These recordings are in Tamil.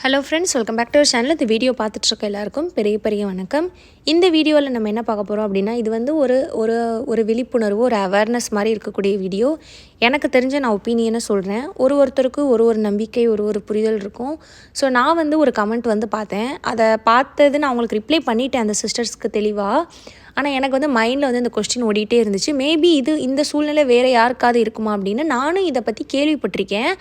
Hello friends, welcome back to our channel. இந்த வீடியோ பார்த்துட்ருக்க எல்லாருக்கும் பெரிய வணக்கம். இந்த வீடியோவில் நம்ம என்ன பார்க்க போகிறோம் அப்படின்னா, இது வந்து ஒரு ஒரு ஒரு விழிப்புணர்வு, ஒரு அவேர்னஸ் மாதிரி இருக்கக்கூடிய வீடியோ. எனக்கு தெரிஞ்ச நான் ஒப்பீனியனை சொல்கிறேன். ஒருத்தருக்கு ஒரு நம்பிக்கை, ஒரு புரிதல் இருக்கும். ஸோ நான் வந்து ஒரு கமெண்ட் வந்து பார்த்தேன். அதை பார்த்தது நான் அவங்களுக்கு ரிப்ளை பண்ணிட்டேன் அந்த சிஸ்டர்ஸ்க்கு தெளிவாக. ஆனால் எனக்கு வந்து மைண்டில் வந்து இந்த கொஸ்டின் ஓடிட்டே இருந்துச்சு. மேபி இந்த சூழ்நிலை வேறு யாருக்காவது இருக்குமா அப்படின்னு நானும் இதை பற்றி கேள்விப்பட்டிருக்கேன்.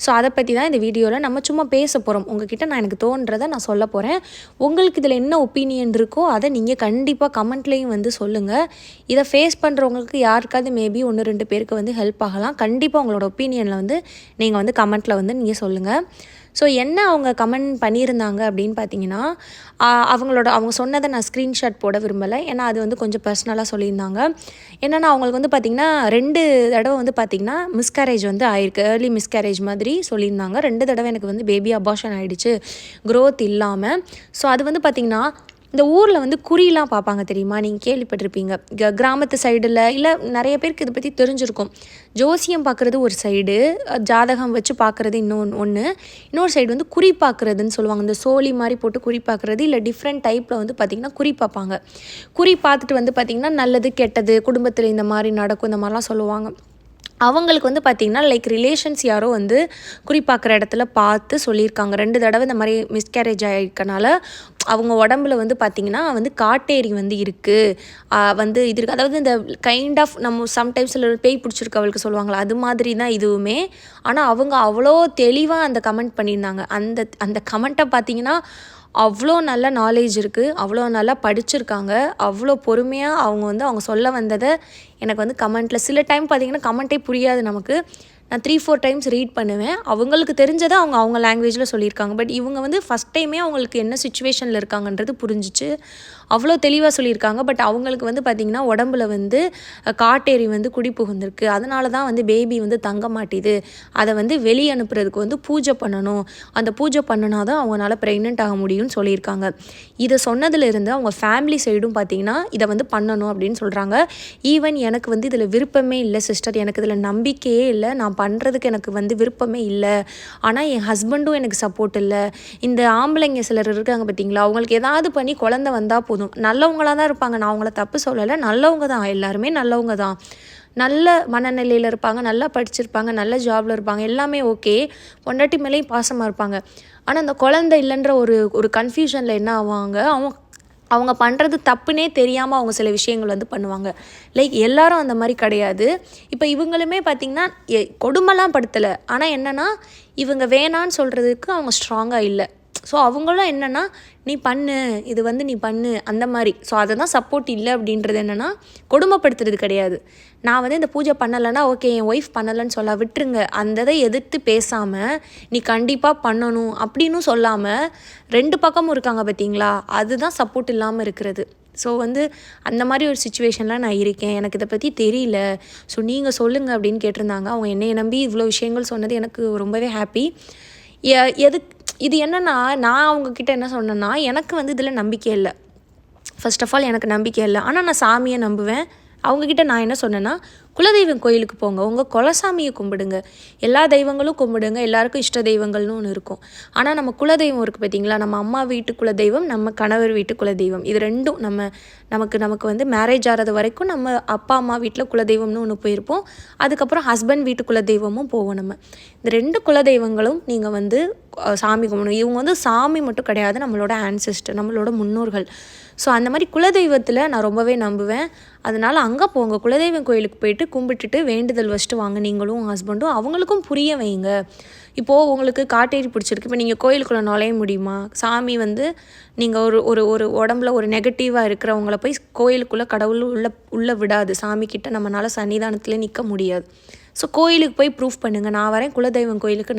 ஸோ அதை பற்றி தான் இந்த வீடியோவில் நம்ம சும்மா பேச போகிறோம். உங்ககிட்ட நான் எனக்கு தோன்றதை நான் சொல்ல போகிறேன். உங்களுக்கு இதில் என்ன ஒப்பீனியன் இருக்கோ அதை நீங்கள் கண்டிப்பாக கமெண்ட்லேயும் வந்து சொல்லுங்கள். இதை ஃபேஸ் பண்ணுறவங்களுக்கு யாருக்காவது மேபி 1-2 பேருக்கு வந்து ஹெல்ப் ஆகலாம். கண்டிப்பாக உங்களோட ஒப்பீனியனில் வந்து நீங்கள் வந்து கமெண்ட்டில் வந்து நீங்கள் சொல்லுங்கள். ஸோ என்ன அவங்க கமெண்ட் பண்ணியிருந்தாங்க அப்படின்னு பார்த்தீங்கன்னா, அவங்க சொன்னதை நான் ஸ்க்ரீன்ஷாட் போட விரும்பலை. ஏன்னா அது வந்து கொஞ்சம் பர்சனலாக சொல்லியிருந்தாங்க. என்னென்னா அவங்களுக்கு வந்து பார்த்திங்கன்னா 2 தடவை வந்து பார்த்திங்கன்னா மிஸ்கேரேஜ் வந்து ஆயிருக்கு. ஏர்லி மிஸ்கேரேஜ் மாதிரி சொல்லியிருந்தாங்க. 2 தடவை எனக்கு வந்து பேபி அபார்ஷன் ஆகிடுச்சு, க்ரோத் இல்லாமல். ஸோ அது வந்து பார்த்திங்கன்னா இந்த ஊரில் வந்து குறிலாம் பார்ப்பாங்க தெரியுமா? நீங்கள் கேள்விப்பட்டிருப்பீங்க. கிராமத்து சைடில் இல்லை நிறைய பேருக்கு இதை பற்றி தெரிஞ்சிருக்கும். ஜோசியம் பார்க்குறது ஒரு சைடு, ஜாதகம் வச்சு பார்க்குறது இன்னொரு சைடு வந்து குறி பார்க்குறதுன்னு சொல்லுவாங்க. இந்த சோழி மாதிரி போட்டு குறி பார்க்குறது, இல்லை டிஃப்ரெண்ட் டைப்பில் வந்து பார்த்திங்கன்னா குறி பார்ப்பாங்க. குறி பார்த்துட்டு வந்து பார்த்திங்கன்னா நல்லது கெட்டது குடும்பத்தில் இந்த மாதிரி நடக்கும், இந்த மாதிரிலாம் சொல்லுவாங்க. அவங்களுக்கு வந்து பார்த்திங்கன்னா லைக் ரிலேஷன்ஸ் யாரோ வந்து குறிப்பாக்குற இடத்துல பார்த்து சொல்லியிருக்காங்க. 2 தடவை இந்த மாதிரி மிஸ்கேரேஜ் ஆகிருக்கனால அவங்க உடம்புல வந்து பார்த்திங்கன்னா வந்து காட்டேரி வந்து இருக்குது, வந்து இது இருக்குது. அதாவது இந்த கைண்ட் ஆஃப் நம்ம சம்டைம்ஸில் பேய் பிடிச்சிருக்கு அவளுக்கு சொல்லுவாங்களா, அது மாதிரி தான் இதுவுமே. ஆனால் அவங்க அவ்வளோ தெளிவாக அந்த கமெண்ட் பண்ணியிருந்தாங்க. அந்த கமெண்ட்டை பார்த்திங்கன்னா அவ்வளோ நல்ல நாலேஜ் இருக்குது, அவ்வளோ நல்லா படிச்சிருக்காங்க, அவ்வளோ பொறுமையாக அவங்க சொல்ல வந்ததை எனக்கு வந்து கமெண்ட்டில் சில டைம் பார்த்திங்கன்னா கமெண்ட்டே புரியாது நமக்கு. நான் 3-4 டைம்ஸ் ரீட் பண்ணுவேன். அவங்களுக்கு தெரிஞ்சதை அவங்க லாங்குவேஜில் சொல்லியிருக்காங்க. பட் இவங்க வந்து ஃபஸ்ட் டைமே அவங்களுக்கு என்ன சுச்சுவேஷனில் இருக்காங்கன்றது புரிஞ்சிச்சு. அவ்வளோ தெளிவாக சொல்லியிருக்காங்க. பட் அவங்களுக்கு வந்து பார்த்திங்கன்னா உடம்புல வந்து காட்டேரி வந்து குடி புகுந்திருக்கு. அதனால தான் வந்து பேபி வந்து தங்க மாட்டேது. அதை வந்து வெளியே அனுப்புறதுக்கு வந்து பூஜை பண்ணணும். அந்த பூஜை பண்ணினா தான் அவங்களால ப்ரெக்னென்ட் ஆக முடியும்னு சொல்லியிருக்காங்க. இதை சொன்னதுலேருந்து அவங்க ஃபேமிலி சைடும் பார்த்திங்கன்னா இதை வந்து பண்ணணும் அப்படின்னு சொல்கிறாங்க. ஈவன் எனக்கு வந்து இதில் விருப்பமே இல்லை சிஸ்டர், எனக்கு இதில் நம்பிக்கையே இல்லை, நான் பண்ணுறதுக்கு எனக்கு வந்து விருப்பமே இல்லை. ஆனால் என் ஹஸ்பண்டும் எனக்கு சப்போர்ட் இல்லை. இந்த ஆம்பளைங்க சிலர் இருக்காங்க பார்த்திங்களா, அவங்களுக்கு ஏதாவது பண்ணி குழந்தை வந்தால் போதும். நல்லவங்களாக தான் இருப்பாங்க, நான் அவங்கள தப்பு சொல்லலை, நல்லவங்க தான், எல்லாருமே நல்லவங்க தான், நல்ல மனநிலையில் இருப்பாங்க, நல்லா படிச்சிருப்பாங்க, நல்ல ஜாபில் இருப்பாங்க, எல்லாமே ஓகே, பொண்டாட்டி மேலேயும் பாசமாக இருப்பாங்க. ஆனால் அந்த குழந்தை இல்லைன்ற ஒரு கன்ஃபியூஷனில் என்ன ஆவாங்க, அவங்க பண்ணுறது தப்புனே தெரியாமல் அவங்க சில விஷயங்கள் வந்து பண்ணுவாங்க. லைக் எல்லாரும் அந்த மாதிரி கிடையாது. இப்போ இவங்களுமே பார்த்திங்கன்னா கொடுமைலாம் படுத்தலை. ஆனால் என்னென்னா இவங்க வேணான்னு சொல்கிறதுக்கு அவங்க ஸ்ட்ராங்காக இல்லை. ஸோ அவங்களும் என்னென்னா நீ பண்ணு, இது வந்து நீ பண்ணு அந்த மாதிரி. ஸோ அதை தான் சப்போர்ட் இல்லை அப்படின்றது என்னென்னா கொடுமைப்படுத்துறது கிடையாது. நான் வந்து இந்த பூஜை பண்ணலைன்னா ஓகே, என் ஒய்ஃப் பண்ணலைன்னு சொல்ல விட்டுருங்க. அந்த இதை எதிர்த்து பேசாமல் நீ கண்டிப்பாக பண்ணணும் அப்படின்னு சொல்லாமல் 2 பக்கமும் இருக்காங்க பார்த்தீங்களா, அதுதான் சப்போர்ட் இல்லாமல் இருக்கிறது. ஸோ வந்து அந்த மாதிரி ஒரு சிச்சுவேஷனில் நான் இருக்கேன், எனக்கு இதை பற்றி தெரியல, ஸோ நீங்கள் சொல்லுங்கள் அப்படின்னு கேட்டிருந்தாங்க. அவங்க என்னையை நம்பி இவ்வளோ விஷயங்கள் சொன்னது எனக்கு ரொம்பவே ஹாப்பி. இது என்னென்னா, நான் அவங்கக்கிட்ட என்ன சொன்னேன்னா, எனக்கு வந்து இதில் நம்பிக்கை இல்லை. ஃபர்ஸ்ட் ஆஃப் ஆல் எனக்கு நம்பிக்கை இல்லை. ஆனால் நான் சாமியை நம்புவேன். அவங்கக்கிட்ட நான் என்ன சொன்னேன்னா, குலதெய்வம் கோயிலுக்கு போங்க, உங்கள் குலசாமியை கும்பிடுங்க. எல்லா தெய்வங்களும் கும்பிடுங்க, எல்லாருக்கும் இஷ்ட தெய்வங்கள்னு ஒன்று இருக்கும். ஆனால் நம்ம குலதெய்வம் இருக்குது பார்த்தீங்களா, நம்ம அம்மா வீட்டு குலதெய்வம், நம்ம கணவர் வீட்டு குலதெய்வம், இது ரெண்டும் நமக்கு வந்து மேரேஜ் ஆகிறது வரைக்கும் நம்ம அப்பா அம்மா வீட்டில் குலதெய்வம்னு ஒன்று போயிருப்போம். அதுக்கப்புறம் ஹஸ்பண்ட் வீட்டு குலதெய்வமும் போவோம். நம்ம இந்த 2 குலதெய்வங்களும் நீங்கள் வந்து சாமி கும்பிடணும். இவங்க வந்து சாமி மட்டும் கிடையாது, நம்மளோட ஆன்செஸ்டர், நம்மளோட முன்னோர்கள். ஸோ அந்த மாதிரி குலதெய்வத்தில் நான் ரொம்பவே நம்புவேன். அதனால் அங்கே போங்க, குலதெய்வம் கோயிலுக்கு போயிட்டு கும்பிட்டுட்டு வேண்டுதல் வச்சுட்டு வாங்க, நீங்களும் ஹஸ்பண்டும். அவங்களுக்கும் புரிய வைங்க. இப்போது உங்களுக்கு காட்டேரி பிடிச்சிருக்கு, இப்போ நீங்கள் கோயிலுக்குள்ளே நுழைய முடியுமா? சாமி வந்து நீங்கள் ஒரு உடம்புல ஒரு நெகட்டிவாக இருக்கிறவங்கள போய் கோயிலுக்குள்ளே கடவுள் உள்ளே விடாது. சாமிக்கிட்ட நம்மளால் சன்னிதானத்தில் நிற்க முடியாது. ஸோ கோயிலுக்கு போய் ப்ரூஃப் பண்ணுங்கள், நான் வரேன் குலதெய்வம் கோயிலுக்கு,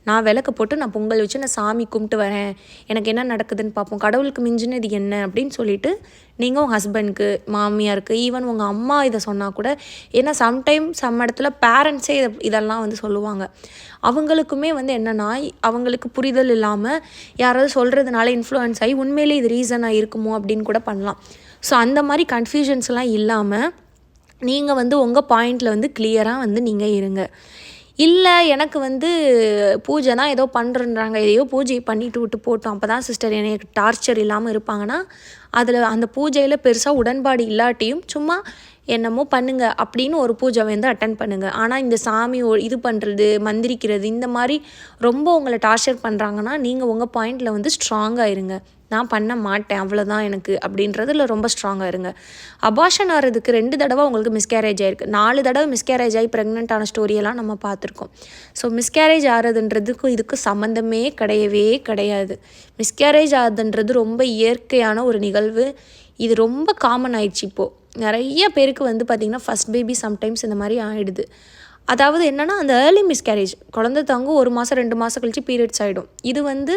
நான் விளக்கு போட்டு நான் பொங்கல் வச்சு நான் சாமி கும்பிட்டு வரேன், எனக்கு என்ன நடக்குதுன்னு பார்ப்போம், கடவுளுக்கு மிஞ்சினது என்ன அப்படின்னு சொல்லிவிட்டு நீங்கள் உங்கள் ஹஸ்பண்ட்க்கு, மாமியாருக்கு, ஈவன் உங்கள் அம்மா இதை சொன்னால் கூட, ஏன்னா சம் இடத்துல பேரண்ட்ஸே இதெல்லாம் வந்து சொல்லுவாங்க. அவங்களுக்குமே வந்து என்னென்னா அவங்களுக்கு புரிதல் இல்லாமல் யாராவது சொல்கிறதுனால இன்ஃப்ளூயன்ஸ் ஆகி உண்மையிலே இது ரீசனாக இருக்குமோ அப்படின்னு கூட பண்ணலாம். ஸோ அந்த மாதிரி கன்ஃபியூஷன்ஸ்லாம் இல்லாமல் நீங்கள் வந்து உங்கள் பாயிண்டில் வந்து கிளியராக வந்து நீங்கள் இருங்க. இல்லை எனக்கு வந்து பூஜை தான் ஏதோ பண்ணுறன்றாங்க, எதையோ பூஜை பண்ணிட்டு விட்டு போட்டோம், அப்போ தான் சிஸ்டர் எனக்கு டார்ச்சர் இல்லாமல் இருப்பாங்கன்னா, அதில் அந்த பூஜையில் பெருசாக உடன்பாடு இல்லாட்டியும் சும்மா என்னமோ பண்ணுங்க அப்படின்னு ஒரு பூஜை வந்து அட்டன் பண்ணுங்கள். ஆனால் இந்த சாமி இது பண்ணுறது, மந்திரிக்கிறது, இந்த மாதிரி ரொம்ப உங்களை டார்ச்சர் பண்ணுறாங்கன்னா நீங்கள் உங்கள் பாயிண்டில் வந்து ஸ்ட்ராங்காக இருங்க. நான் பண்ண மாட்டேன், அவ்வளோதான் எனக்கு அப்படின்றதுல ரொம்ப ஸ்ட்ராங்காக இருங்க. அபார்ஷன் ஆகிறதுக்கு 2 தடவை உங்களுக்கு மிஸ்கேரேஜ் ஆகிருக்கு, 4 தடவை மிஸ்கேரேஜ் ஆகி ப்ரெக்னென்ட் ஆன ஸ்டோரியெல்லாம் நம்ம பார்த்துருக்கோம். ஸோ மிஸ்கேரேஜ் ஆகிறதுன்றதுக்கும் இதுக்கு சம்மந்தமே கிடையவே கிடையாது. மிஸ்கேரேஜ் ஆகுதுன்றது ரொம்ப இயற்கையான ஒரு நிகழ்வு. இது ரொம்ப காமன் ஆயிடுச்சு இப்போது. நிறைய பேருக்கு வந்து பார்த்திங்கன்னா ஃபஸ்ட் பேபி சம்டைம்ஸ் இந்த மாதிரி ஆகிடுது. அதாவது என்னென்னா அந்த ஏர்லி மிஸ்கேரேஜ், குழந்தை தாங்கும் 1 மாதம் 2 மாதம் கழித்து பீரியட்ஸ் ஆகிடும். இது வந்து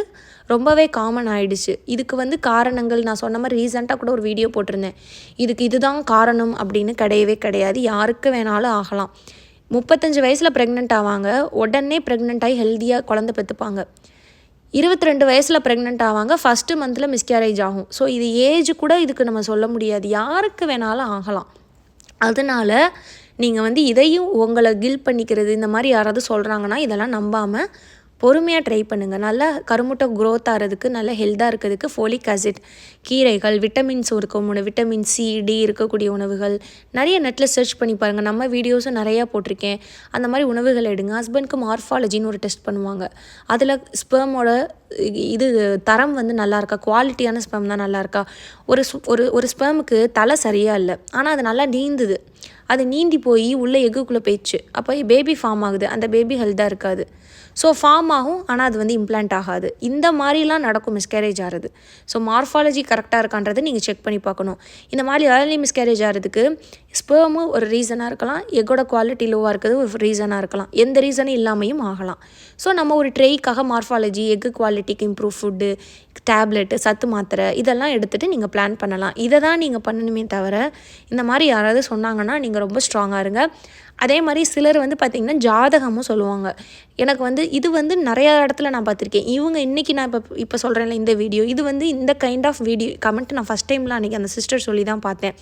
ரொம்பவே காமன் ஆகிடுச்சு. இதுக்கு வந்து காரணங்கள் நான் சொன்ன மாதிரி ரீசெண்டாக கூட ஒரு வீடியோ போட்டிருந்தேன். இதுதான் காரணம் அப்படின்னு கிடையவே கிடையாது. யாருக்கு வேணாலும் ஆகலாம். 35 வயசில் ப்ரெக்னென்ட் ஆவாங்க, உடனே ப்ரெக்னென்ட் ஆகி ஹெல்த்தியாக குழந்தை பெற்றுப்பாங்க. 22 வயசில் ப்ரெக்னென்ட் ஆவாங்க, ஃபஸ்ட்டு மந்தில் மிஸ்கேரேஜ் ஆகும். ஸோ இது ஏஜ் கூட இதுக்கு நம்ம சொல்ல முடியாது, யாருக்கு வேணாலும் ஆகலாம். அதனால் நீங்கள் வந்து இதையும் உங்களை கில்ட் பண்ணிக்கிறது, இந்த மாதிரி யாராவது சொல்கிறாங்கன்னா இதெல்லாம் நம்பாமல் பொறுமையாக ட்ரை பண்ணுங்கள். நல்லா கருமுட்டை க்ரோத் ஆகிறதுக்கு, நல்ல ஹெல்த்தாக இருக்கிறதுக்கு ஃபோலிக் ஆசிட், கீரைகள், விட்டமின்ஸ் இருக்கும் விட்டமின் சி, டி இருக்கக்கூடிய உணவுகள் நிறைய நெட்டில் சர்ச் பண்ணி பாருங்கள். நம்ம வீடியோஸும் நிறையா போட்டிருக்கேன். அந்த மாதிரி உணவுகள் எடுங்க. ஹஸ்பண்ட்க்கு மார்ஃபாலஜின்னு ஒரு டெஸ்ட் பண்ணுவாங்க. அதில் ஸ்பெர்மோட இது தரம் வந்து நல்லா இருக்கா, குவாலிட்டியான ஸ்பெர்ம் தான் நல்லா இருக்கா. ஒரு ஸ்பெர்முக்கு தலை சரியாக இல்லை, ஆனால் அது நல்லா நீந்துது, அது நீந்தி போய் உள்ளே எக்குள்ளே போயிடுச்சு, அப்போ பேபி ஃபார்ம் ஆகுது, அந்த பேபி ஹெல்த்தாக இருக்காது. ஸோ ஃபார்ம் ஆகும், ஆனால் அது வந்து இம்ப்ளான்ட் ஆகாது. இந்த மாதிரிலாம் நடக்கும் மிஸ்கேரேஜ் ஆகிறது. ஸோ மார்ஃபாலஜி கரெக்டாக இருக்கான்றதை நீங்கள் செக் பண்ணி பார்க்கணும். இந்த மாதிரி ஏர்லி மிஸ்கேரேஜ் ஆகிறதுக்கு ஸ்பெர்மு ஒரு ரீசனாக இருக்கலாம், எக்கோட குவாலிட்டி லோவாக இருக்கிறது ஒரு ரீசனாக இருக்கலாம், எந்த ரீசனும் இல்லாமையும் ஆகலாம். ஸோ நம்ம ஒரு ட்ரேக்காக மார்ஃபாலஜி, எக்கு குவாலிட்டிக்கு இம்ப்ரூவ் ஃபுட்டு, டேப்லெட்டு, சத்து மாத்திரை இதெல்லாம் எடுத்துகிட்டு நீங்கள் பிளான் பண்ணலாம். இதை தான் நீங்கள் பண்ணணுமே தவிர இந்த மாதிரி யாராவது சொன்னாங்கன்னா நீங்கள் ரொம்ப ஸ்ட்ராங்காக இருங்க. அதே மாதிரி சிலர் வந்து பார்த்திங்கன்னா ஜாதகமும் சொல்லுவாங்க. எனக்கு வந்து இது வந்து நிறையா இடத்துல நான் பார்த்துருக்கேன். இவங்க இன்றைக்கி நான் இப்போ சொல்கிறேன்ல இந்த வீடியோ, இது வந்து இந்த கைண்ட் ஆஃப் வீடியோ கமெண்ட் நான் ஃபஸ்ட் டைமில் அன்றைக்கி அந்த சிஸ்டர் சொல்லி தான் பார்த்தேன்.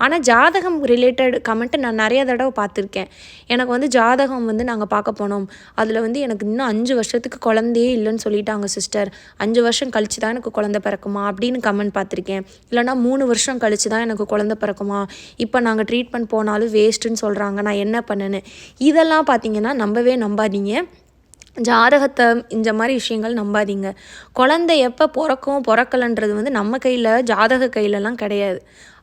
ஆனால் ஜாதகம் ரிலேட்டட் கமெண்ட்டு நான் நிறைய தடவை பார்த்துருக்கேன். எனக்கு வந்து ஜாதகம் வந்து நாங்கள் பார்க்க போனோம், அதில் வந்து எனக்கு இன்னும் 5 வருஷத்துக்கு குழந்தையே இல்லைன்னு சொல்லிட்டாங்க சிஸ்டர், 5 வருஷம் கழிச்சு தான் எனக்கு குழந்தை பிறக்குமா அப்படின்னு கமெண்ட் பார்த்துருக்கேன். இல்லைனா 3 வருஷம் கழிச்சு தான் எனக்கு குழந்தை பிறக்குமா, இப்போ நாங்கள் ட்ரீட்மெண்ட் போனாலும் வேஸ்ட்டுன்னு சொல்கிறாங்க, நான் என்ன பண்ணேன்னு. இதெல்லாம் பார்த்தீங்கன்னா நம்பவே நம்பாதீங்க. ஜாதகத்தை இந்த மாதிரி விஷயங்கள் நம்பாதீங்க. குழந்தை எப்போ பிறக்கலைன்றது வந்து நம்ம கையில், ஜாதக கையிலலாம் கிடையாது.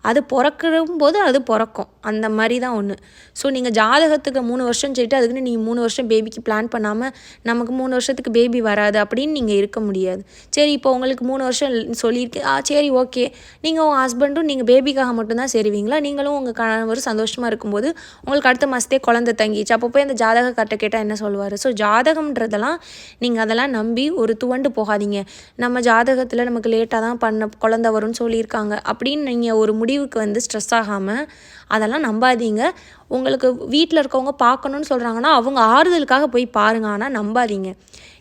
அது பிறக்கும்போது அது பிறக்கும், அந்த மாதிரி தான் ஒன்று. ஸோ நீங்கள் ஜாதகத்துக்கு 3 வருஷம் சொல்லிட்டு அதுக்குன்னு நீங்கள் 3 வருஷம் பேபிக்கு பிளான் பண்ணாமல் நமக்கு 3 வருஷத்துக்கு பேபி வராது அப்படின்னு நீங்கள் இருக்க முடியாது. சரி இப்போ உங்களுக்கு 3 வருஷம் சொல்லியிருக்கு, சரி ஓகே, நீங்கள் உங்கள் ஹஸ்பண்டும் நீங்கள் பேபிக்காக மட்டும்தான் சேருவீங்களா, நீங்களும் உங்கள் கணவரும் சந்தோஷமாக இருக்கும்போது உங்களுக்கு அடுத்த மாதத்தே குழந்தை தங்கிச்சு, அப்போ போய் அந்த ஜாதக கரெக்டாக கேட்டால் என்ன சொல்லுவார். ஸோ ஜாதகம்ன்றதெல்லாம் நீங்கள் அதெல்லாம் நம்பி ஒரு துவண்டு போகாதீங்க. நம்ம ஜாதகத்தில் நமக்கு லேட்டாக தான் குழந்தை வரும்னு சொல்லியிருக்காங்க அப்படின்னு நீங்கள் ஒரு முடிவுக்கு வந்து ஸ்ட்ரெஸ் ஆகாமல் அதெல்லாம் நம்பாதீங்க. உங்களுக்கு வீட்டில் இருக்கவங்க பார்க்கணுன்னு சொல்கிறாங்கன்னா அவங்க ஆறுதலுக்காக போய் பாருங்கள், ஆனால் நம்பாதீங்க.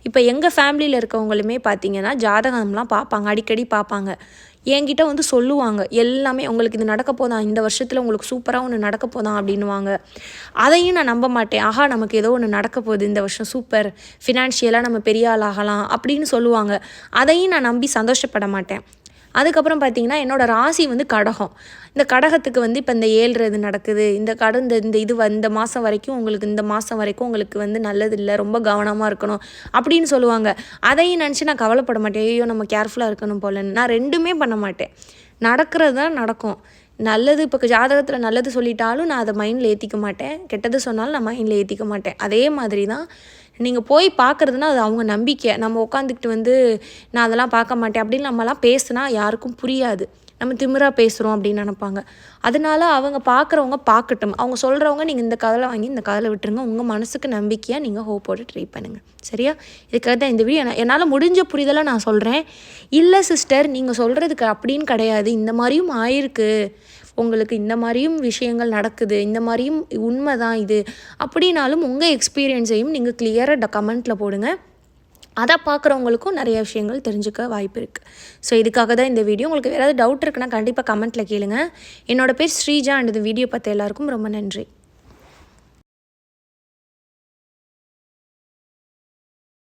இப்போ எங்கள் ஃபேமிலியில் இருக்கவங்களுமே பார்த்திங்கன்னா ஜாதகம்லாம் பார்ப்பாங்க, அடிக்கடி பார்ப்பாங்க. என்கிட்ட வந்து சொல்லுவாங்க எல்லாமே, உங்களுக்கு இது நடக்க போதான், இந்த வருஷத்தில் உங்களுக்கு சூப்பராக ஒன்று நடக்க போதான் அப்படின்வாங்க. அதையும் நான் நம்ப மாட்டேன். ஆஹா நமக்கு ஏதோ ஒன்று நடக்க போகுது இந்த வருஷம், சூப்பர், ஃபினான்ஷியலாக நம்ம பெரிய ஆள் ஆகலாம் அப்படின்னு சொல்லுவாங்க. அதையும் நான் நம்பி சந்தோஷப்பட மாட்டேன். அதுக்கப்புறம் பார்த்திங்கன்னா என்னோடய ராசி வந்து கடகம். இந்த கடகத்துக்கு வந்து இப்போ இந்த 7 இது நடக்குது, இந்த இது இந்த மாதம் வரைக்கும் உங்களுக்கு, இந்த மாதம் வரைக்கும் உங்களுக்கு வந்து நல்லது இல்லை, ரொம்ப கவனமாக இருக்கணும் அப்படின்னு சொல்லுவாங்க. அதையும் நினச்சி நான் கவலைப்பட மாட்டேன், ஐயோ நம்ம கேர்ஃபுல்லாக இருக்கணும் போலன்னு. நான் 2மே பண்ண மாட்டேன், நடக்கிறது தான் நடக்கும். நல்லது இப்போ ஜாதகத்தில் நல்லது சொல்லிட்டாலும் நான் அதை மைண்டில் ஏற்றிக்க மாட்டேன், கெட்டது சொன்னாலும் நான் மைண்டில் ஏற்றிக்க மாட்டேன். அதே மாதிரி தான் நீங்கள் போய் பார்க்குறதுனா அது அவங்க நம்பிக்கை. நம்ம உட்காந்துக்கிட்டு வந்து நான் அதெல்லாம் பார்க்க மாட்டேன் அப்படின்னு நம்மலாம் பேசுனா யாருக்கும் புரியாது, நம்ம திமிராக பேசுகிறோம் அப்படின்னு நினப்பாங்க. அதனால அவங்க பார்க்குறவங்க பார்க்கட்டும், அவங்க சொல்கிறவங்க நீங்கள் இந்த கதையில் வாங்கி இந்த கதையில் விட்டுருங்க. உங்கள் மனசுக்கு நம்பிக்கையாக நீங்கள் ஹோப்போடு ட்ரை பண்ணுங்கள், சரியா? இதுக்காக தான் இந்த வீடியோ. என்னால் முடிஞ்ச புரிதலாக நான் சொல்கிறேன். இல்லை சிஸ்டர் நீங்கள் சொல்கிறதுக்கு அப்படின்னு கிடையாது, இந்த மாதிரியும் ஆயிருக்கு உங்களுக்கு, இந்த மாதிரியும் விஷயங்கள் நடக்குது, இந்த மாதிரியும் உண்மை தான் இது அப்படின்னாலும் உங்கள் எக்ஸ்பீரியன்ஸையும் நீங்கள் கிளியராக கமெண்ட்டில் போடுங்க. அதை பார்க்குறவங்களுக்கும் நிறைய விஷயங்கள் தெரிஞ்சுக்க வாய்ப்பு இருக்குது. ஸோ இதுக்காக தான் இந்த வீடியோ. உங்களுக்கு வேறு ஏதாவது டவுட் இருக்குன்னா கண்டிப்பாக கமெண்ட்டில் கேளுங்க. என்னோடய பேர் ஸ்ரீஜா. அண்ட் இந்த வீடியோ பார்த்த எல்லாருக்கும் ரொம்ப நன்றி.